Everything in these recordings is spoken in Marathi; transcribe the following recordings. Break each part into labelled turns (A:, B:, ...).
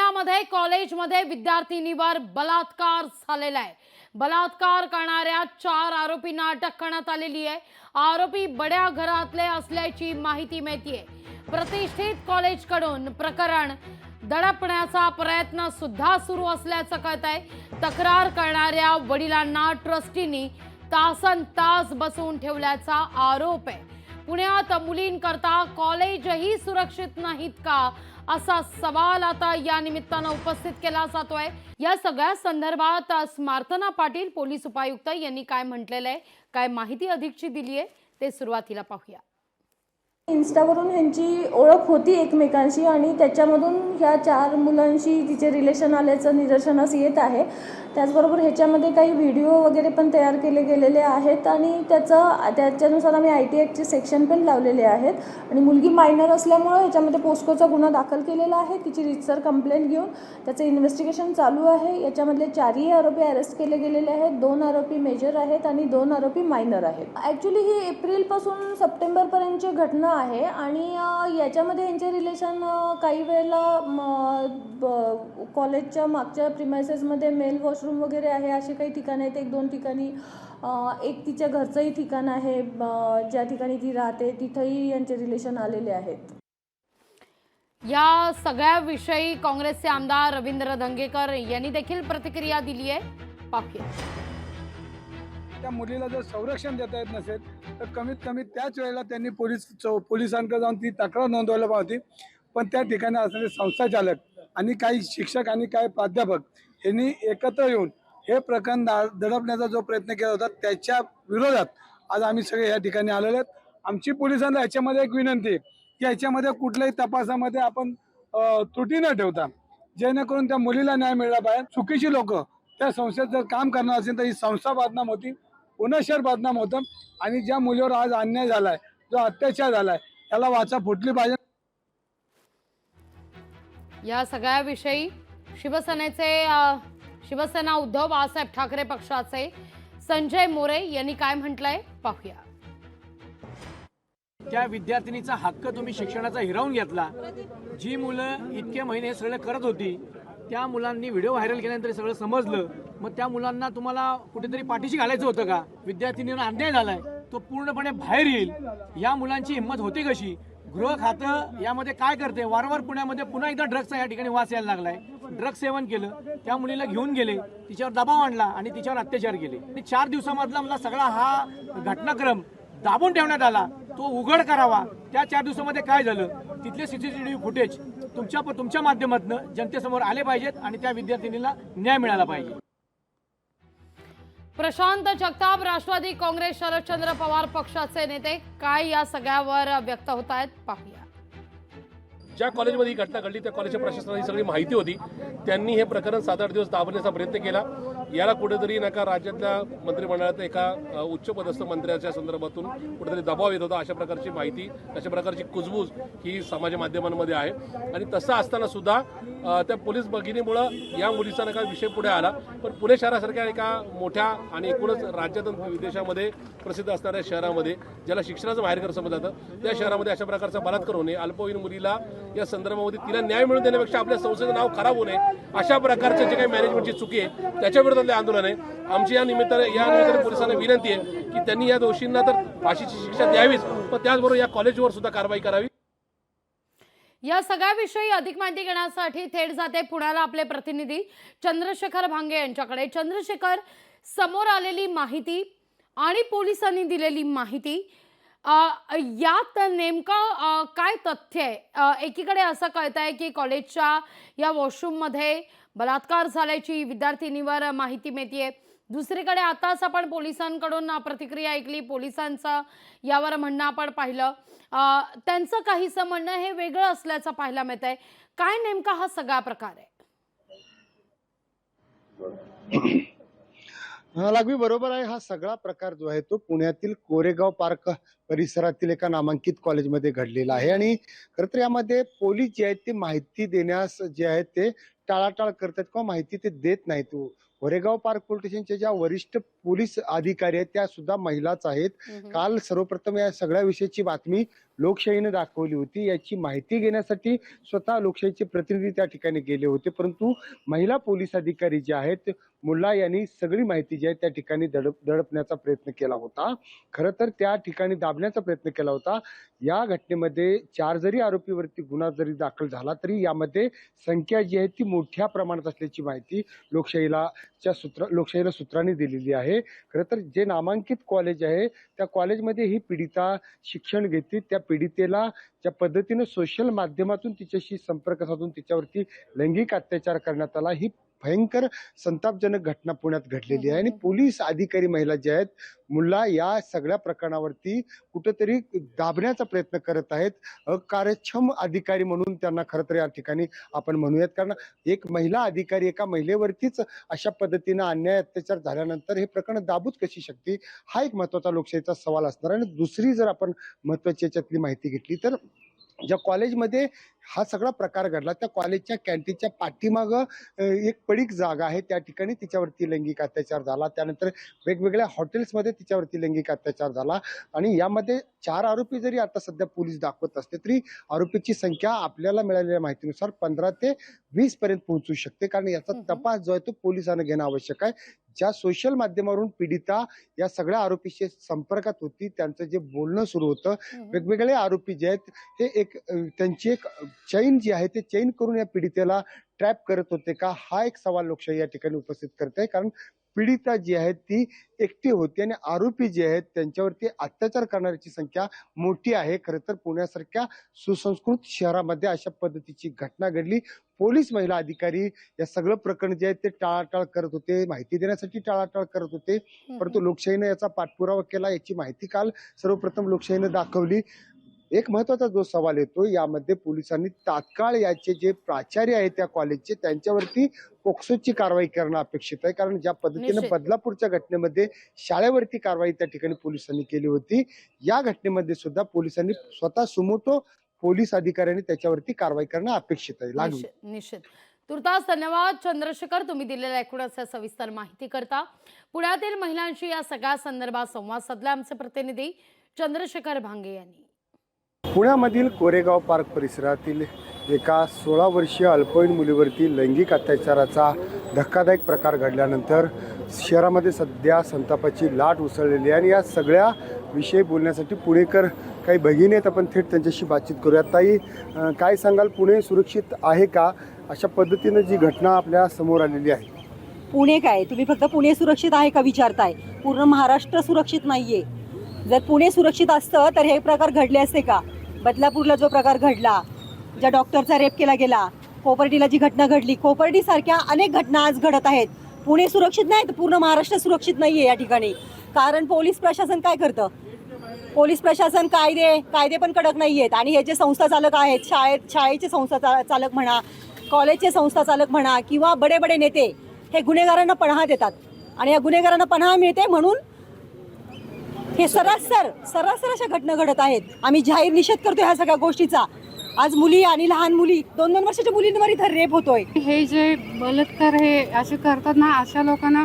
A: पुण्यामध्ये कॉलेजमध्ये विद्यार्थिनीवर बलात्कार झालेला आहे। बलात्कार करणाऱ्या 4 आरोपींना अटक करण्यात आलेली आहे। आरोपी बड्या घरातले असल्याची माहिती मिळतेय। प्रतिष्ठित कॉलेजकडून प्रकरण दडपण्याचा प्रयत्न सुद्धा सुरू असल्याचं कळतंय। तक्रार करणाऱ्या वडिलांना ट्रस्टींनी तासनतास बसवून ठेवल्याचा आरोप आहे। पुण्यात मुलींकरता कॉलेजही सुरक्षित नाहीत का, असा सवाल आता या निमित्तानं उपस्थित केला जातोय। या सगळ्या संदर्भात स्मार्तना पाटील पोलीस उपायुक्त यांनी काय म्हटलेलं आहे, काय माहिती अधिकची दिली आहे ते सुरुवातीला पाहूया।
B: इन्स्टावरून ह्यांची ओळख होती एकमेकांशी आणि त्याच्यामधून ह्या 4 मुलांशी तिचे रिलेशन आल्याचं निदर्शनास येत आहे। त्याचबरोबर ह्याच्यामध्ये काही व्हिडिओ वगैरे पण तयार केले गेलेले आहेत आणि त्याच्यानुसार आम्ही IT ॲक्टचे सेक्शन पण लावलेले आहेत आणि मुलगी मायनर असल्यामुळे ह्याच्यामध्ये पोस्कोचा गुन्हा दाखल केलेला आहे। तिची रीतसर कंप्लेंट घेऊन त्याचं इन्व्हेस्टिगेशन चालू आहे। याच्यामधले 4ही आरोपी अरेस्ट केले गेलेले आहेत। 2 आरोपी मेजर आहेत आणि 2 आरोपी मायनर आहेत। ॲक्च्युली ही एप्रिलपासून सप्टेंबरपर्यंतची घटना आहे आणि याच्यामध्ये यांचे रिलेशन काही वेळेला कॉलेजच्या मागच्या प्रिमायसेसमध्ये मेल वॉशरूम वगैरे आहे, असे काही ठिकाण आहेत। 1-2 ठिकाणी एक तिच्या घरचंही ठिकाण आहे, ज्या ठिकाणी ती राहते तिथेही यांचे रिलेशन आलेले आहेत।
A: या सगळ्या विषयी काँग्रेसचे आमदार रवींद्र धंगेकर यांनी देखील प्रतिक्रिया दिली आहे, पाहूया।
C: त्या मुलीला जर संरक्षण देता येत नसेल तर कमीत कमी त्याच वेळेला त्यांनी पोलिसांकडे जाऊन ती तक्रार नोंदवायला पाहिजे। पण त्या ठिकाणी असलेले संस्थाचालक आणि काही शिक्षक आणि काही प्राध्यापक यांनी एकत्र येऊन हे प्रकरण दडपण्याचा जो प्रयत्न केला होता त्याच्या विरोधात आज आम्ही सगळे या ठिकाणी आलेले आहेत। आमची पोलिसांना याच्यामध्ये एक विनंती आहे की याच्यामध्ये कुठल्याही तपासामध्ये आपण त्रुटी न ठेवता जेणेकरून त्या मुलीला न्याय मिळाला पाहिजे। चुकीची लोक त्या संस्थेत जर काम करणार असेल तर ही संस्था बदनाम होती, पुणे शहर बदनाम होतं आणि ज्या मुलीवर आज अन्याय झालाय, जो अत्याचार झालाय, त्याला वाचा फुटली पाहिजे।
A: या सगळ्या विषयी शिवसेना उद्धव बाळासाहेब ठाकरे पक्षाचे संजय मोरे यांनी काय म्हटलंय, पाहूया।
D: त्या विद्यार्थिनीचा हक्क तुम्ही शिक्षणाचा हिरावून घेतला। जी मुलं इतके महिने सगळं करत होती त्या मुलांनी व्हिडिओ व्हायरल केल्यानंतर सगळं समजलं, मग त्या मुलांना तुम्हाला कुठेतरी पाठीशी घालायचं होतं का? विद्यार्थिनींना अन्याय झालाय, तो पूर्णपणे बाहेर येईल। या मुलांची हिंमत होती कशी? गृह खातं यामध्ये काय करते? वारंवार पुण्यामध्ये पुन्हा एकदा ड्रग्सचा या ठिकाणी वास यायला लागलाय। ड्रग्स सेवन केलं, त्या मुलीला घेऊन गेले, तिच्यावर दबाव आणला आणि तिच्यावर अत्याचार केले। 4 दिवसामधला मला सगळा हा घटनाक्रम दाबून ठेवण्यात आला, तो उघड करावा। त्या 4 दिवसामध्ये काय झालं, तिथले CCTV फुटेज तुमच्या माध्यमातून जनतेसमोर आले पाहिजेत आणि त्या विद्यार्थिनीला न्याय मिळाला पाहिजे।
A: प्रशांत जगताप, राष्ट्रवादी काँग्रेस शरदचंद्र पवार पक्षाचे नेते काय या सगळ्यावर व्यक्त होत आहेत, पाहूया।
E: ज्या कॉलेजमध्ये ही घटना घडली त्या कॉलेजच्या प्रशासनाला ही सगळी माहिती होती। त्यांनी हे प्रकरण 7-8 दिवस दाबण्याचा प्रयत्न केला। याला कुठेतरी नका राज्यातल्या मंत्रिमंडळात एका उच्च पदस्थ मंत्र्याच्या संदर्भातून कुठेतरी दबाव येत होता। अशा प्रकारची माहिती, अशा प्रकारची कुजबूज ही समाज माध्यमांमध्ये आहे आणि तसं असताना सुद्धा त्या पोलीस भगिनीमुळं या मुलीचा नका विषय पुढे आला। पण पुणे शहरासारख्या एका मोठ्या आणि एकूणच राज्यातून विदेशामध्ये प्रसिद्ध असणाऱ्या शहरामध्ये ज्याला शिक्षणाचं माहेरघर समजलं जातं, त्या शहरामध्ये अशा प्रकारचा बलात्कार होणे, अल्पवयीन मुलीला या संदर्भामध्ये तिला न्याय मिळवून देण्यापेक्षा आपल्या संस्थेचं नाव खराब होऊ नये, अशा प्रकारचे जे काही मॅनेजमेंटची चुकी आहे त्याच्या विरोधातले आंदोलन आहे। आमची या निमित्ताने पोलिसांना विनंती आहे की त्यांनी या दोषींना तर फाशीची शिक्षा द्यावीच, पण त्याचबरोबर या कॉलेजवर सुद्धा कारवाई करावी।
A: या सगळ्या विषयी अधिक माहिती घेण्यासाठी थेट जाते पुण्याला आपले प्रतिनिधी चंद्रशेखर भांगे यांच्याकडे। चंद्रशेखर, समोर आलेली माहिती आणि पोलिसांनी दिलेली माहिती यात नेमकं काय तथ्य आहे? एकीकडे असं कळतंय की कॉलेजच्या या वॉशरूममध्ये बलात्कार झाल्याची विद्यार्थिनीवर माहिती मिळतेय। दुसरीकडे आताच आपण पोलिसांकडून प्रतिक्रिया ऐकली, पोलिसांचं यावर म्हणणं आपण पाहिलं, त्यांचं काहीसं म्हणणं हे वेगळं असल्याचं पाहायला मिळतंय। काय नेमका हा सगळा प्रकार आहे?
F: लागवी बरोबर आहे। हा सगळा प्रकार जो आहे तो पुण्यातील कोरेगाव पार्क परिसरातील एका नामांकित कॉलेजमध्ये घडलेला आहे आणि खरं तर यामध्ये पोलीस जे आहेत ते माहिती देण्यास जे आहेत ते टाळाटाळ करतात किंवा माहिती ते देत नाहीत. गोरेगाव पार्क पोलीस स्टेशनच्या ज्या वरिष्ठ पोलीस अधिकारी आहेत त्या सुद्धा महिलाच आहेत. काल सर्वप्रथम या सगळ्या विषयाची बातमी लोकशाहीने दाखवली होती. याची माहिती घेण्यासाठी स्वतः लोकशाहीचे प्रतिनिधी त्या ठिकाणी गेले होते, परंतु महिला पोलीस अधिकारी जे आहेत मुल्ला यांनी सगळी माहिती जी आहे त्या ठिकाणी दडपण्याचा प्रयत्न केला होता. खरं तर त्या ठिकाणी दाबण्याचा प्रयत्न केला होता. या घटनेमध्ये 4 जरी आरोपीवरती गुन्हा जरी दाखल झाला तरी यामध्ये संख्या जी आहे ती मोठ्या प्रमाणात असल्याची माहिती लोकशाहीला सूत्रांनी दिलेली आहे. खरं तर जे नामांकित कॉलेज आहे त्या कॉलेजमध्ये ही पीडिता शिक्षण घेते. त्या पीडितेला ज्या पद्धतीने सोशल माध्यमातून तिच्याशी संपर्क साधून तिच्यावरती लैंगिक अत्याचार करण्यात आला, ही भयंकर संतापजनक घटना पुण्यात घडलेली आहे. आणि पोलीस अधिकारी महिला जे आहेत मुल्ला या सगळ्या प्रकरणावरती कुठेतरी दाबण्याचा प्रयत्न करत आहेत. अकार्यक्षम अधिकारी म्हणून त्यांना खरं तर या ठिकाणी आपण म्हणूयात, कारण एक महिला अधिकारी एका महिलेवरतीच अशा पद्धतीनं अन्याय अत्याचार झाल्यानंतर हे प्रकरण दाबूच कशी शकते, हा एक महत्वाचा लोकशाहीचा सवाल असणार. आणि दुसरी जर आपण महत्वाची याच्यातली माहिती घेतली तर ज्या कॉलेजमध्ये हा सगळा प्रकार घडला त्या कॉलेजच्या कॅन्टीनच्या पाठीमागं एक पडीक जागा आहे, त्या ठिकाणी तिच्यावरती लैंगिक अत्याचार झाला. त्यानंतर वेगवेगळ्या हॉटेल्समध्ये तिच्यावरती लैंगिक अत्याचार झाला. आणि यामध्ये 4 आरोपी जरी आता सध्या पोलीस दाखवत असते तरी आरोपीची संख्या आपल्याला मिळालेल्या माहितीनुसार 15 ते 20 पर्यंत पोहोचू शकते, कारण याचा तपास जो आहे तो पोलिसांना घेणं आवश्यक आहे. ज्या सोशल माध्यमावरून पीडिता या सगळ्या आरोपीशी संपर्कात होती, त्यांचं जे बोलणं सुरू होतं, वेगवेगळे आरोपी जे आहेत ते त्यांची एक चैन जी आहे ते चैन करून या पीडितेला ट्रॅप करत होते का, हा एक सवाल लोकशाही या ठिकाणी उपस्थित करते. कारण पीडिता जी आहे ती एकटी होती आणि आरोपी जे आहेत त्यांच्यावरती अत्याचार करणाऱ्याची संख्या मोठी आहे. खरं तर पुण्यासारख्या सुसंस्कृत शहरामध्ये अशा पद्धतीची घटना घडली. पोलीस महिला अधिकारी या सगळं प्रकरण जे आहे ते टाळाटाळ करत होते, माहिती देण्यासाठी टाळाटाळ करत होते, परंतु लोकशाहीने याचा पाठपुरावा केला. याची माहिती काल सर्वप्रथम लोकशाहीने दाखवली. एक महत्वाचा जो सवाल येतो यामध्ये पोलिसांनी तात्काळ याचे जे प्राचार्य आहेत त्या कॉलेजचे त्यांच्यावरती पोक्सोची कारवाई करणं अपेक्षित आहे. कारण ज्या पद्धतीने
A: निश्चित.
F: बदलापूरच्या घटनेमध्ये शाळेवरती कारवाई त्या ठिकाणी पोलिसांनी केली होती, या घटनेमध्ये सुद्धा पोलिसांनी स्वतः सुमोटो पोलीस अधिकाऱ्यांनी त्याच्यावरती कारवाई करणं अपेक्षित आहे. लागू
A: निश्चित. तुर्तास धन्यवाद चंद्रशेखर, तुम्ही दिलेल्या एकूणच सविस्तर माहिती करता. पुण्यातील महिलांशी या सगळ्या संदर्भात संवाद साधला आमचे प्रतिनिधी चंद्रशेखर भांगे यांनी.
F: पुण्यामधील कोरेगाव पार्क परिसरातील एका 16 वर्षीय अल्पवयीन मुलीवरती लैंगिक अत्याचाराचा धक्कादायक प्रकार घडल्यानंतर शहरामध्ये सध्या संतापाची लाट उसळलेली आहे. आणि या सगळ्या विषयी बोलण्यासाठी पुणेकर काही भगिनी आहेत, आपण थेट त्यांच्याशी बातचीत करूयात. ताई, काय सांगाल, पुणे सुरक्षित आहे का? अशा पद्धतीनं जी घटना आपल्या समोर आलेली आहे.
G: पुणे काय, तुम्ही फक्त पुणे सुरक्षित आहे का विचारताय? पूर्ण महाराष्ट्र सुरक्षित नाहीये. जर पुणे सुरक्षित असतं तर हे प्रकार घडले असते का? बदलापूरला जो प्रकार घडला, ज्या डॉक्टरचा रेप केला गेला, कोपर्डीला जी घटना घडली, कोपर्डीसारख्या अनेक घटना आज घडत आहेत. पुणे सुरक्षित नाही तर पूर्ण महाराष्ट्र सुरक्षित नाहीये या ठिकाणी. कारण पोलीस प्रशासन काय करतं? पोलीस प्रशासन कायदे पण कडक नाही आहेत. आणि हे जे संस्था चालक आहेत, शाळेचे संस्था चालक म्हणा, कॉलेजचे संस्था चालक म्हणा किंवा बडे बडे नेते, हे गुन्हेगारांना पनाह देतात. आणि या गुन्हेगारांना पनाह मिळते म्हणून हे सरासर अशा घटना घडत आहेत. आम्ही जाहीर निषेध करतो ह्या सगळ्या गोष्टीचा. आज मुली आणि लहान मुली 2-2 वर्षाच्या मुलींवर इथं रेप होतोय.
H: हे जे बलात्कार हे असे करतात ना, अशा लोकांना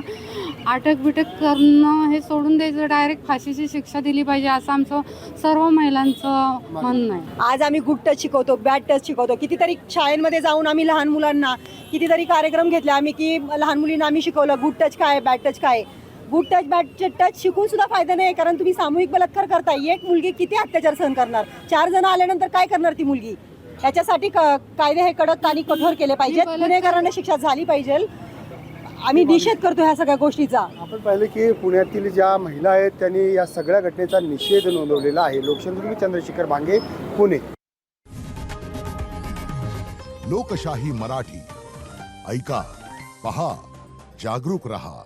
H: अटक करणं हे सोडून द्यायचं, डायरेक्ट फाशीची शिक्षा दिली पाहिजे असं आमचं सर्व महिलांचं म्हणणं आहे.
G: आज आम्ही गुड टच शिकवतो, बॅड टच शिकवतो. कितीतरी शाळेमध्ये जाऊन आम्ही लहान मुलांना कितीतरी कार्यक्रम घेतले आम्ही, की लहान मुलींना आम्ही शिकवलं गुड टच काय, बॅड टच काय. गुड टच बॅड टच शिकून सुद्धा फायदा नाही, कारण तुम्ही सामूहिक बलात्कार करताय. एक मुलगी किती अत्याचार सहन करणार? 4 जण आल्यानंतर काय करणार ती मुलगी? याच्यासाठी कायदे हे कडक आणि कठोर केले पाहिजेत. गुन्हेगारांना शिक्षा झाली पाहिजे. आम्ही निषेध करतो ह्या सगळ्या गोष्टीचा.
F: आपण पाहिलं की पुण्यातील ज्या महिला आहेत त्यांनी या सगळ्या घटनेचा निषेध नोंदवलेला आहे. लोकशाही चंद्रशेखर भांगे, पुणे.
I: लोकशाही मराठी ऐका, पहा, जागरूक रहा.